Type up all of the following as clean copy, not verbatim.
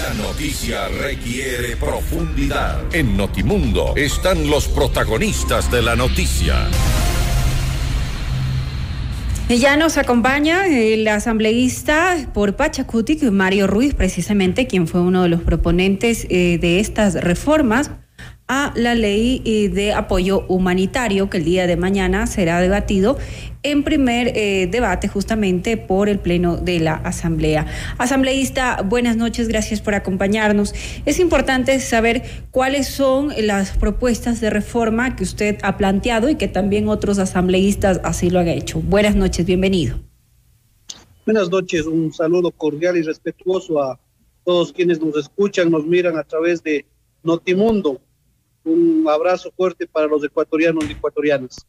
La noticia requiere profundidad. En Notimundo están los protagonistas de la noticia. Ya nos acompaña el asambleísta por Pachacutic, Mario Ruiz, precisamente, quien fue uno de los proponentes de estas reformas a la ley de apoyo humanitario, que el día de mañana será debatido en primer debate justamente por el Pleno de la Asamblea. Asambleísta, buenas noches, gracias por acompañarnos. Es importante saber cuáles son las propuestas de reforma que usted ha planteado y que también otros asambleístas así lo han hecho. Buenas noches, bienvenido. Buenas noches, un saludo cordial y respetuoso a todos quienes nos escuchan, nos miran a través de Notimundo. Un abrazo fuerte para los ecuatorianos y ecuatorianas.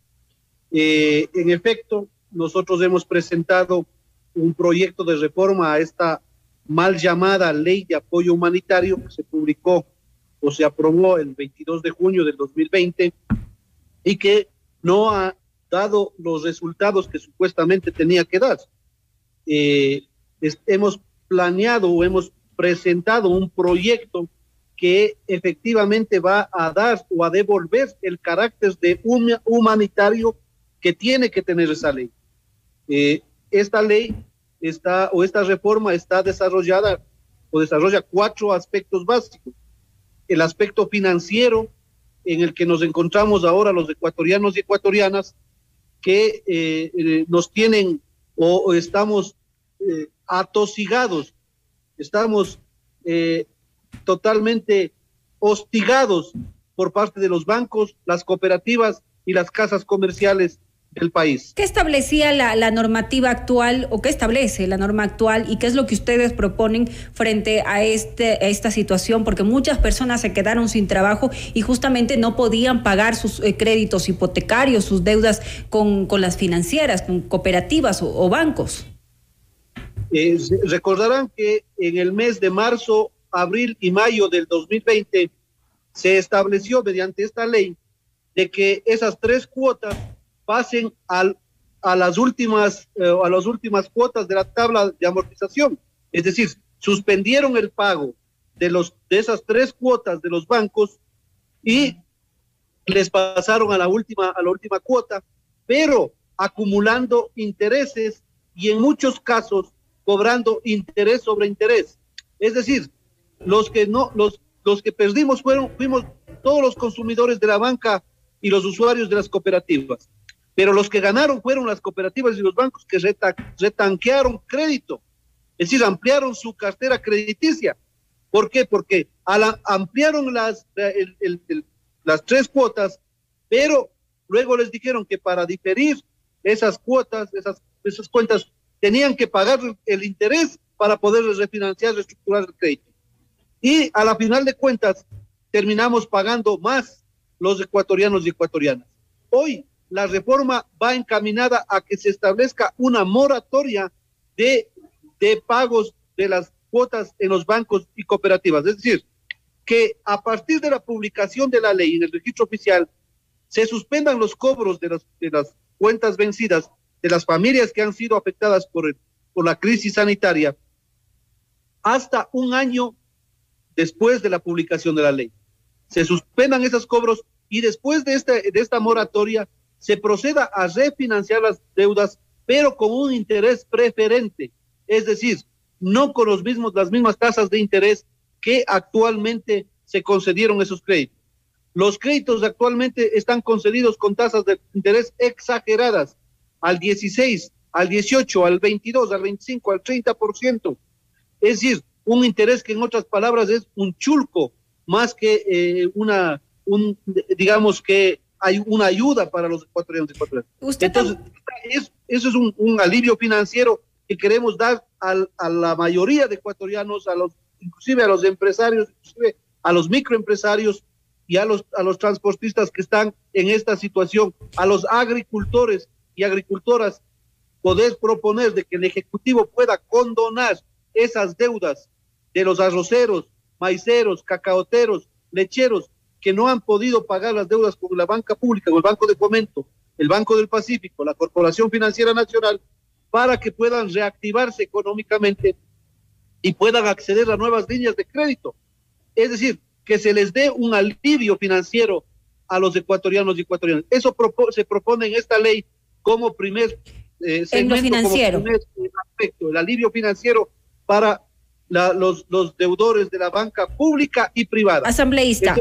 En efecto, nosotros hemos presentado un proyecto de reforma a esta mal llamada Ley de Apoyo Humanitario que se publicó o se aprobó el 22 de junio del 2020 y que no ha dado los resultados que supuestamente tenía que dar. Hemos planeado o hemos presentado un proyecto que efectivamente va a dar o a devolver el carácter de humanitario que tiene que tener esa ley. Esta ley esta reforma está desarrolla 4 aspectos básicos. El aspecto financiero, en el que nos encontramos ahora los ecuatorianos y ecuatorianas, que nos tienen o estamos atosigados, estamos totalmente hostigados por parte de los bancos, las cooperativas y las casas comerciales del país. ¿Qué establecía la normativa actual o qué establece la norma actual y qué es lo que ustedes proponen frente a esta situación? Porque muchas personas se quedaron sin trabajo y justamente no podían pagar sus créditos hipotecarios, sus deudas con las financieras, con cooperativas o bancos. Recordarán que en el mes de marzo, abril y mayo del 2020 se estableció mediante esta ley de que esas 3 cuotas pasen a las últimas cuotas de la tabla de amortización. Es decir, suspendieron el pago de esas 3 cuotas de los bancos y les pasaron a la última cuota, pero acumulando intereses y en muchos casos cobrando interés sobre interés. Es decir, los que perdimos fuimos todos los consumidores de la banca y los usuarios de las cooperativas. Pero los que ganaron fueron las cooperativas y los bancos que retanquearon crédito, es decir, ampliaron su cartera crediticia. ¿Por qué? Porque ampliaron las 3 cuotas, pero luego les dijeron que para diferir esas cuotas, esas cuentas, tenían que pagar el interés para poder refinanciar, reestructurar el crédito. Y a la final de cuentas, terminamos pagando más los ecuatorianos y ecuatorianas. Hoy, la reforma va encaminada a que se establezca una moratoria de pagos de las cuotas en los bancos y cooperativas. Es decir, que a partir de la publicación de la ley en el registro oficial, se suspendan los cobros de las cuentas vencidas de las familias que han sido afectadas por la crisis sanitaria hasta un año después de la publicación de la ley. Se suspendan esos cobros y después de esta moratoria se proceda a refinanciar las deudas, pero con un interés preferente, es decir, no con las mismas tasas de interés que actualmente se concedieron esos créditos. Los créditos actualmente están concedidos con tasas de interés exageradas, al 16, al 18, al 22, al 25, al 30%. Es decir, un interés que en otras palabras es un chulco, más que digamos que hay una ayuda para los ecuatorianos y ecuatorianas. Entonces, eso es un alivio financiero que queremos dar a la mayoría de ecuatorianos, inclusive a los empresarios, inclusive a los microempresarios y a los transportistas que están en esta situación, a los agricultores y agricultoras, poder proponer de que el Ejecutivo pueda condonar esas deudas de los arroceros, maiceros, cacaoteros, lecheros, que no han podido pagar las deudas con la banca pública, con el Banco de Fomento, el Banco del Pacífico, la Corporación Financiera Nacional, para que puedan reactivarse económicamente y puedan acceder a nuevas líneas de crédito. Es decir, que se les dé un alivio financiero a los ecuatorianos y ecuatorianas. Eso se propone en esta ley como primer segmento, en lo financiero. como primer aspecto, el alivio financiero para los deudores de la banca pública y privada. Asambleísta,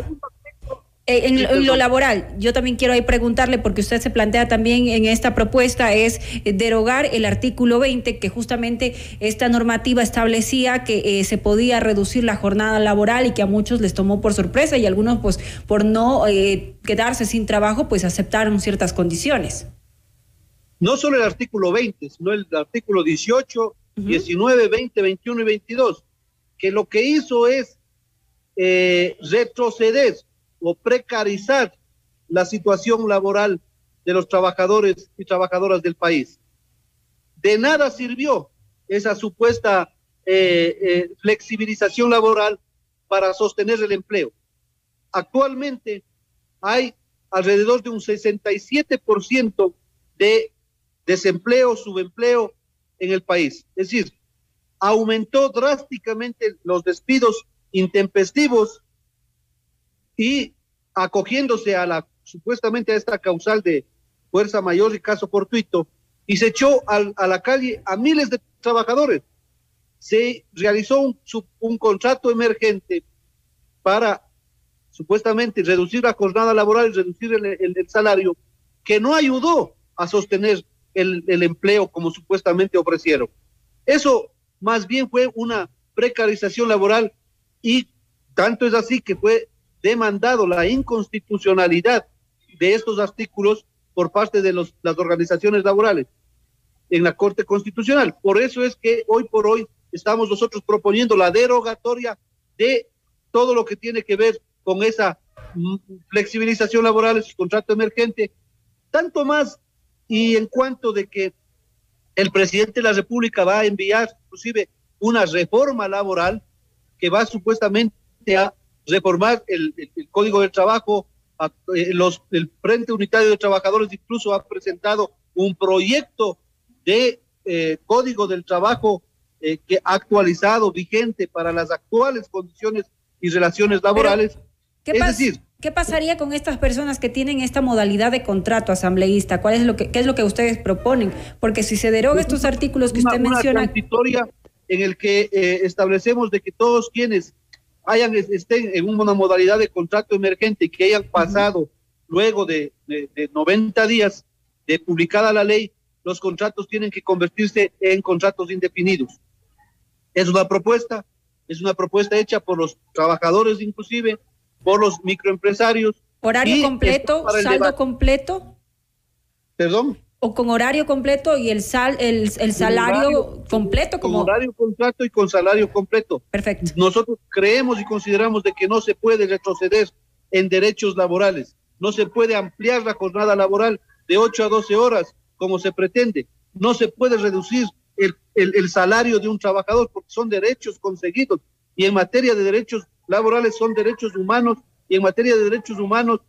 en lo laboral, yo también quiero ahí preguntarle, porque usted se plantea también en esta propuesta, es derogar el artículo 20, que justamente esta normativa establecía que se podía reducir la jornada laboral y que a muchos les tomó por sorpresa y algunos pues por no quedarse sin trabajo pues aceptaron ciertas condiciones. No solo el artículo 20, sino el artículo 18, 19, 20, 21 y 22, que lo que hizo es retroceder o precarizar la situación laboral de los trabajadores y trabajadoras del país. De nada sirvió esa supuesta flexibilización laboral para sostener el empleo. Actualmente hay alrededor de un 67% de desempleo, subempleo en el país. Es decir, aumentó drásticamente los despidos intempestivos y acogiéndose a supuestamente a esta causal de fuerza mayor y caso fortuito, y se echó a la calle a miles de trabajadores. Se realizó un contrato emergente para supuestamente reducir la jornada laboral y reducir el salario, que no ayudó a sostener el empleo como supuestamente ofrecieron. Eso más bien fue una precarización laboral, y tanto es así que fue demandado la inconstitucionalidad de estos artículos por parte de las organizaciones laborales en la Corte Constitucional. Por eso es que hoy por hoy estamos nosotros proponiendo la derogatoria de todo lo que tiene que ver con esa flexibilización laboral, ese contrato emergente, tanto más y en cuanto de que el presidente de la República va a enviar inclusive una reforma laboral que va supuestamente a reformar el Código del Trabajo. El Frente Unitario de Trabajadores incluso ha presentado un proyecto de Código del Trabajo que actualizado, vigente para las actuales condiciones y relaciones laborales. ¿Qué pasaría con estas personas que tienen esta modalidad de contrato, asambleísta? ¿Qué es lo que ustedes proponen? Porque si se deroga estos artículos que usted menciona... Una transitoria en el que establecemos de que todos quienes estén en una modalidad de contrato emergente y que hayan pasado luego de 90 días de publicada la ley, los contratos tienen que convertirse en contratos indefinidos. Es una propuesta hecha por los trabajadores, inclusive por los microempresarios. ¿Horario completo, saldo completo? ¿Perdón? ¿O con horario completo y el salario completo? Con horario completo y con salario completo. Perfecto. Nosotros creemos y consideramos de que no se puede retroceder en derechos laborales. No se puede ampliar la jornada laboral de 8 a 12 horas como se pretende. No se puede reducir el salario de un trabajador porque son derechos conseguidos. Y en materia de derechos laborales son derechos humanos, y en materia de derechos humanos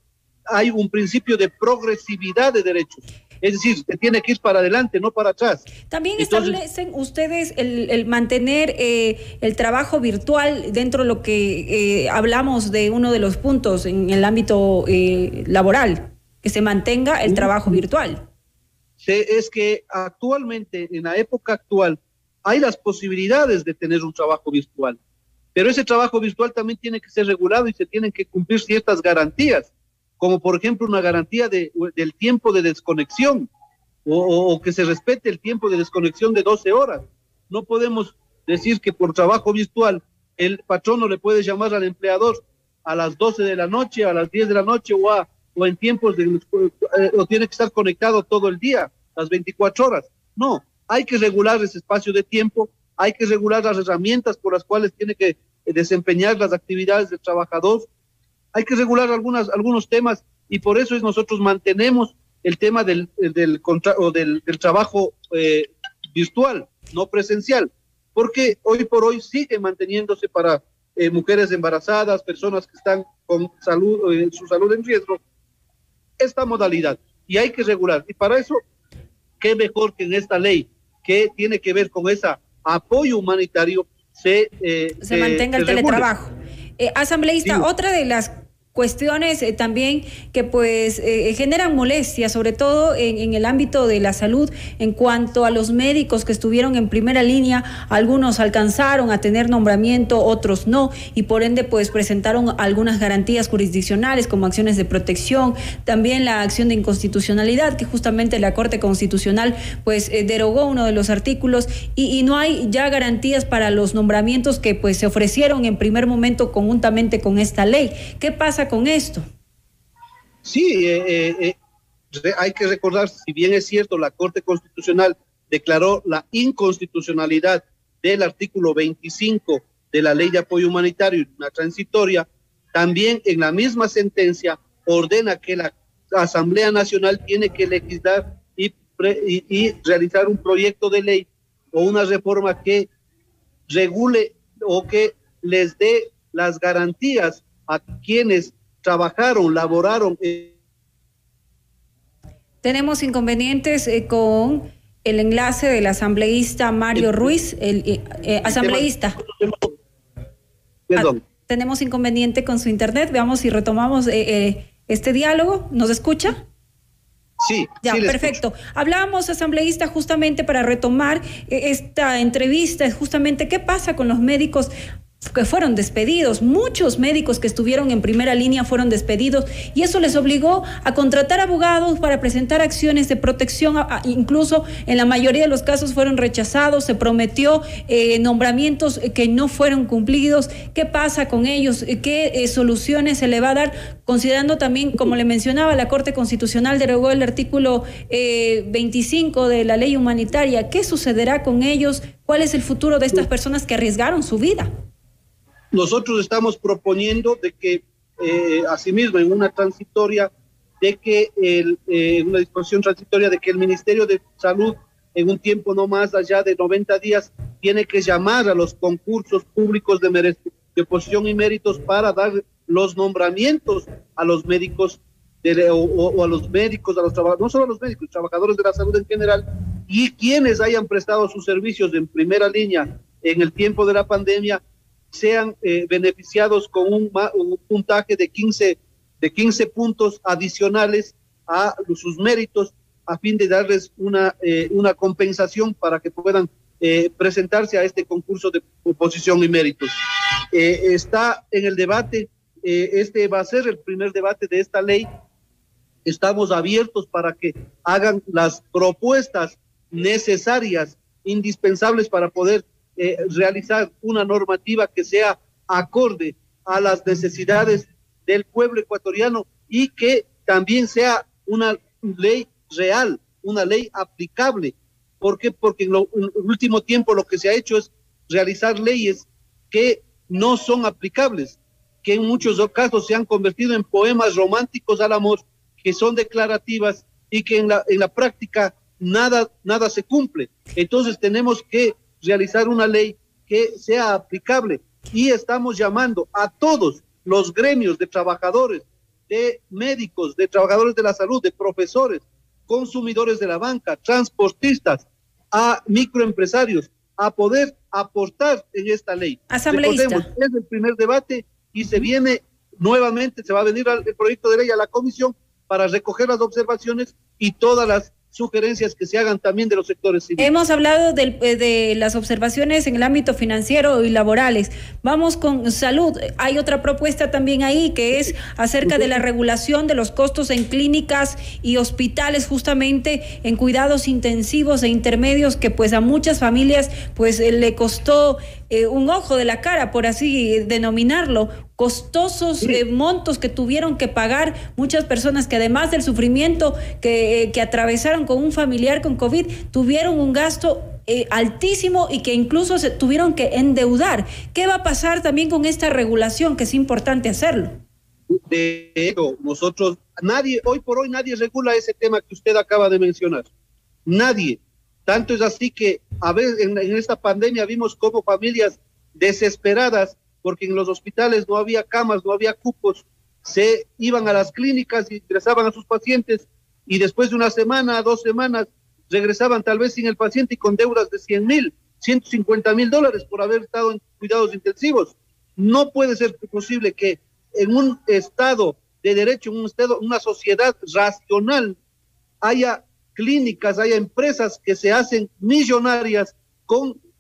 hay un principio de progresividad de derechos. Es decir, se tiene que ir para adelante, no para atrás. También establecen ustedes el mantener el trabajo virtual dentro de lo que hablamos de uno de los puntos en el ámbito laboral, que se mantenga el trabajo virtual. Es que actualmente, en la época actual, hay las posibilidades de tener un trabajo virtual, pero ese trabajo virtual también tiene que ser regulado y se tienen que cumplir ciertas garantías, como por ejemplo una garantía del tiempo de desconexión, o que se respete el tiempo de desconexión de 12 horas. No podemos decir que por trabajo virtual el patrón no le puede llamar al empleador a las 12 de la noche, a las 10 de la noche o en tiempos o tiene que estar conectado todo el día, las 24 horas. No, hay que regular ese espacio de tiempo, hay que regular las herramientas por las cuales tiene que desempeñar las actividades del trabajador. Hay que regular algunos temas, y por eso nosotros mantenemos el tema del trabajo virtual, no presencial, porque hoy por hoy sigue manteniéndose para mujeres embarazadas, personas que están con su salud en riesgo, esta modalidad, y hay que regular. Y para eso, qué mejor que en esta ley, que tiene que ver con ese apoyo humanitario, se mantenga el teletrabajo. Asambleísta, sí. Otra de las cuestiones también que pues generan molestia, sobre todo en el ámbito de la salud, en cuanto a los médicos que estuvieron en primera línea. Algunos alcanzaron a tener nombramiento, otros no, y por ende pues presentaron algunas garantías jurisdiccionales como acciones de protección, también la acción de inconstitucionalidad, que justamente la Corte Constitucional pues derogó uno de los artículos, y no hay ya garantías para los nombramientos que pues se ofrecieron en primer momento conjuntamente con esta ley. ¿Qué pasa con esto? Sí, hay que recordar, si bien es cierto, la Corte Constitucional declaró la inconstitucionalidad del artículo 25 de la Ley de Apoyo Humanitario y una transitoria, también en la misma sentencia ordena que la Asamblea Nacional tiene que legislar y realizar un proyecto de ley o una reforma que regule o que les dé las garantías a quienes trabajaron, laboraron. Tenemos inconvenientes con el enlace del asambleísta Mario Ruiz, asambleísta. Perdón. Tenemos inconveniente con su internet. Veamos si retomamos este diálogo. ¿Nos escucha? Sí, ya, sí, perfecto. Hablábamos, asambleísta, justamente para retomar esta entrevista, justamente qué pasa con los médicos que fueron despedidos. Muchos médicos que estuvieron en primera línea fueron despedidos, y eso les obligó a contratar abogados para presentar acciones de protección. Incluso en la mayoría de los casos fueron rechazados, se prometió nombramientos que no fueron cumplidos. ¿Qué pasa con ellos? ¿Qué soluciones se le va a dar? Considerando también, como le mencionaba, la Corte Constitucional derogó el artículo 25 de la ley humanitaria. ¿Qué sucederá con ellos? ¿Cuál es el futuro de estas personas que arriesgaron su vida? Nosotros estamos proponiendo de que, asimismo, en una transitoria, de que una disposición transitoria de que el Ministerio de Salud, en un tiempo no más allá de 90 días, tiene que llamar a los concursos públicos de posición y méritos para dar los nombramientos a los médicos, o a los médicos, a los trabajadores, no solo a los médicos, trabajadores de la salud en general, y quienes hayan prestado sus servicios en primera línea en el tiempo de la pandemia, sean beneficiados con un puntaje de 15 puntos adicionales a sus méritos, a fin de darles una compensación para que puedan presentarse a este concurso de oposición y méritos. Está en el debate, este va a ser el primer debate de esta ley. Estamos abiertos para que hagan las propuestas necesarias, indispensables para poder realizar una normativa que sea acorde a las necesidades del pueblo ecuatoriano y que también sea una ley real, una ley aplicable. ¿Por qué? Porque en el último tiempo lo que se ha hecho es realizar leyes que no son aplicables, que en muchos casos se han convertido en poemas románticos al amor, que son declarativas y que en la práctica nada se cumple. Entonces tenemos que realizar una ley que sea aplicable, y estamos llamando a todos los gremios de trabajadores, de médicos, de trabajadores de la salud, de profesores, consumidores de la banca, transportistas, a microempresarios, a poder aportar en esta ley. Asambleísta. Recordemos, es el primer debate y se viene nuevamente, se va a venir el proyecto de ley a la comisión para recoger las observaciones y todas las sugerencias que se hagan también de los sectores civiles. Hemos hablado de las observaciones en el ámbito financiero y laborales. Vamos con salud. Hay otra propuesta también ahí, que es acerca de la regulación de los costos en clínicas y hospitales, justamente en cuidados intensivos e intermedios, que pues a muchas familias pues le costó un ojo de la cara, por así denominarlo. Costosos montos que tuvieron que pagar muchas personas, que además del sufrimiento que atravesaron con un familiar con COVID, tuvieron un gasto altísimo y que incluso se tuvieron que endeudar. ¿Qué va a pasar también con esta regulación, que es importante hacerlo? De hecho, nosotros, hoy por hoy nadie regula ese tema que usted acaba de mencionar. Nadie. Tanto es así que a veces en esta pandemia vimos como familias desesperadas, porque en los hospitales no había camas, no había cupos, se iban a las clínicas y ingresaban a sus pacientes, y después de una semana, 2 semanas, regresaban tal vez sin el paciente y con deudas de 100,000, $150,000 por haber estado en cuidados intensivos. No puede ser posible que en un estado de derecho, en un estado, una sociedad racional, haya clínicas, haya empresas que se hacen millonarias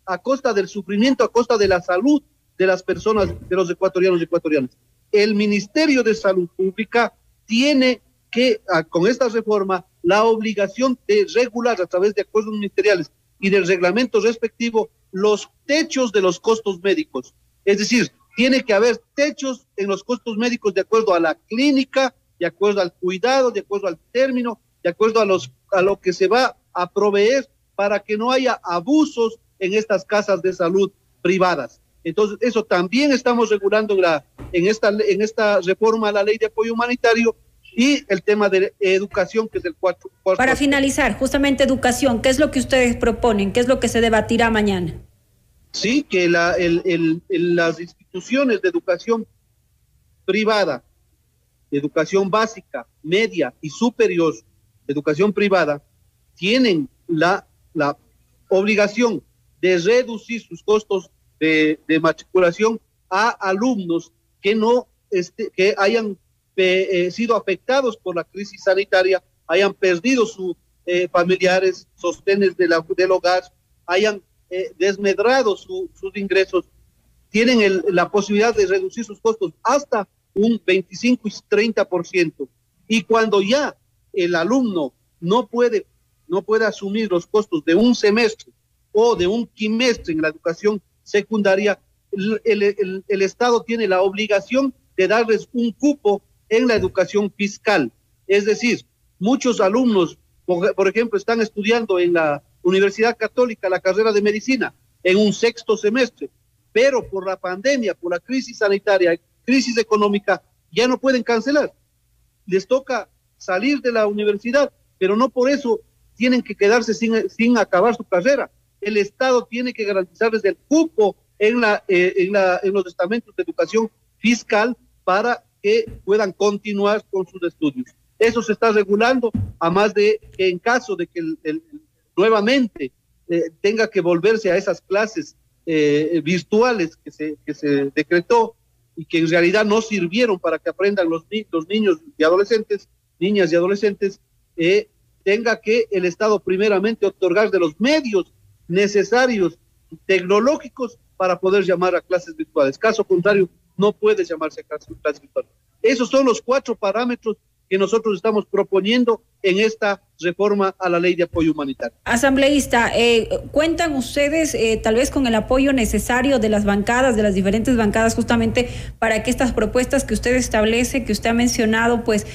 a costa del sufrimiento, a costa de la salud de las personas, de los ecuatorianos y ecuatorianas. El Ministerio de Salud Pública tiene que, con esta reforma, la obligación de regular a través de acuerdos ministeriales y del reglamento respectivo los techos de los costos médicos. Es decir, tiene que haber techos en los costos médicos de acuerdo a la clínica, de acuerdo al cuidado, de acuerdo al término, de acuerdo a lo que se va a proveer para que no haya abusos en estas casas de salud privadas. Entonces, eso también estamos regulando en esta reforma a la ley de apoyo humanitario, y el tema de educación, que es el cuarto. Para finalizar, justamente educación, ¿qué es lo que ustedes proponen? ¿Qué es lo que se debatirá mañana? Sí, que las instituciones de educación privada, educación básica, media y superior, educación privada, tienen la obligación de reducir sus costos de matriculación a alumnos que que hayan sido afectados por la crisis sanitaria, hayan perdido sus familiares, sostenes del hogar, hayan desmedrado sus ingresos. Tienen la posibilidad de reducir sus costos hasta un 25 y 30%. Y cuando ya el alumno no puede asumir los costos de un semestre o de un quimestre en la educación secundaria, el Estado tiene la obligación de darles un cupo en la educación fiscal. Es decir, muchos alumnos, por ejemplo, están estudiando en la Universidad Católica la carrera de medicina en un sexto semestre, pero por la pandemia, por la crisis sanitaria, crisis económica, ya no pueden cancelar. Les toca salir de la universidad, pero no por eso tienen que quedarse sin acabar su carrera. El Estado tiene que garantizarles el cupo en los estamentos de educación fiscal para que puedan continuar con sus estudios. Eso se está regulando, a más de que en caso de que nuevamente tenga que volverse a esas clases virtuales que se decretó y que en realidad no sirvieron para que aprendan los niños y adolescentes, niñas y adolescentes, tenga que el Estado primeramente otorgar de los medios necesarios tecnológicos para poder llamar a clases virtuales. Caso contrario, no puede llamarse a clases virtuales. Esos son los 4 parámetros que nosotros estamos proponiendo en esta reforma a la ley de apoyo humanitario. Asambleísta, ¿cuentan ustedes tal vez con el apoyo necesario de las bancadas, de las diferentes bancadas, justamente para que estas propuestas que usted establece, que usted ha mencionado, pues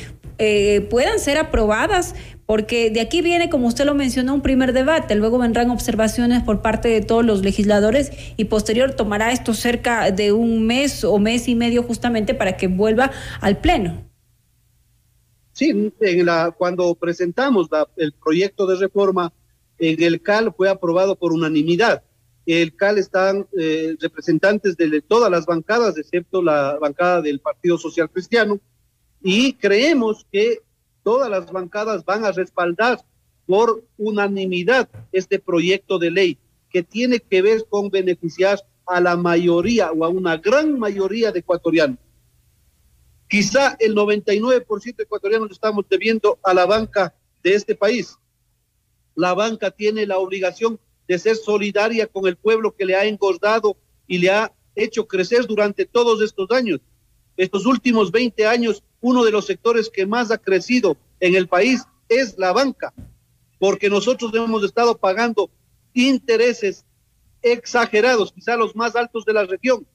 puedan ser aprobadas? Porque de aquí viene, como usted lo mencionó, un primer debate, luego vendrán observaciones por parte de todos los legisladores y posterior tomará esto cerca de un mes o mes y medio justamente para que vuelva al Pleno. Sí, cuando presentamos el proyecto de reforma en el CAL fue aprobado por unanimidad. El CAL están representantes de todas las bancadas, excepto la bancada del Partido Social Cristiano, y creemos que todas las bancadas van a respaldar por unanimidad este proyecto de ley que tiene que ver con beneficiar a la mayoría o a una gran mayoría de ecuatorianos. Quizá el 99% de ecuatorianos estamos debiendo a la banca de este país. La banca tiene la obligación de ser solidaria con el pueblo que le ha engordado y le ha hecho crecer durante todos estos años. Estos últimos 20 años, uno de los sectores que más ha crecido en el país es la banca, porque nosotros hemos estado pagando intereses exagerados, quizá los más altos de la región,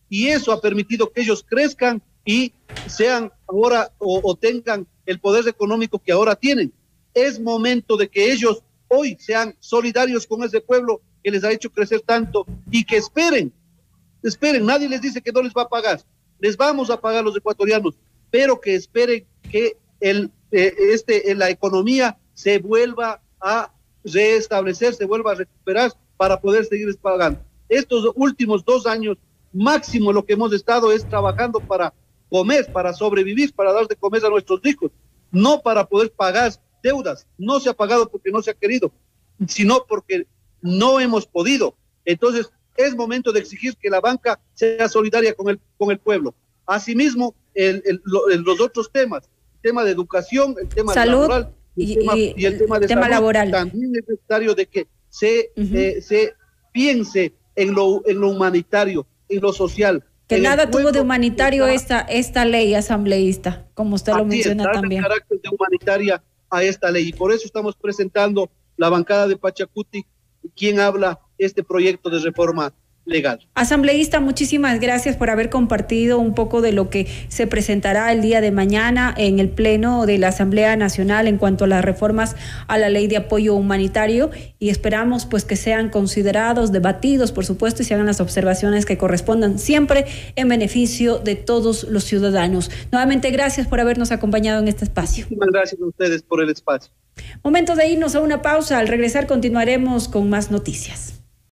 y eso ha permitido que ellos crezcan y sean ahora o tengan el poder económico que ahora tienen. Es momento de que ellos hoy sean solidarios con ese pueblo que les ha hecho crecer tanto y que esperen, nadie les dice que no les va a pagar, les vamos a pagar los ecuatorianos, pero que esperen que la economía se vuelva a restablecer, se vuelva a recuperar para poder seguir pagando. Estos últimos 2 años máximo lo que hemos estado es trabajando para comer, para sobrevivir, para dar de comer a nuestros hijos, no para poder pagar deudas. No se ha pagado porque no se ha querido, sino porque no hemos podido. Entonces, es momento de exigir que la banca sea solidaria con el pueblo. Asimismo, los otros temas, el tema de educación, el tema salud, laboral y el tema de tema salud, laboral. también es necesario de que se piense en lo humanitario, en lo social. Que nada tuvo de humanitario esta ley, asambleísta, como usted lo menciona también. Carácter de humanitaria a esta ley, y por eso estamos presentando la bancada de Pachacuti, quien habla este proyecto de reforma legal. Asambleísta, muchísimas gracias por haber compartido un poco de lo que se presentará el día de mañana en el Pleno de la Asamblea Nacional en cuanto a las reformas a la Ley de Apoyo Humanitario, y esperamos pues que sean considerados, debatidos, por supuesto, y se hagan las observaciones que correspondan, siempre en beneficio de todos los ciudadanos. Nuevamente, gracias por habernos acompañado en este espacio. Muchísimas gracias a ustedes por el espacio. Momento de irnos a una pausa. Al regresar continuaremos con más noticias.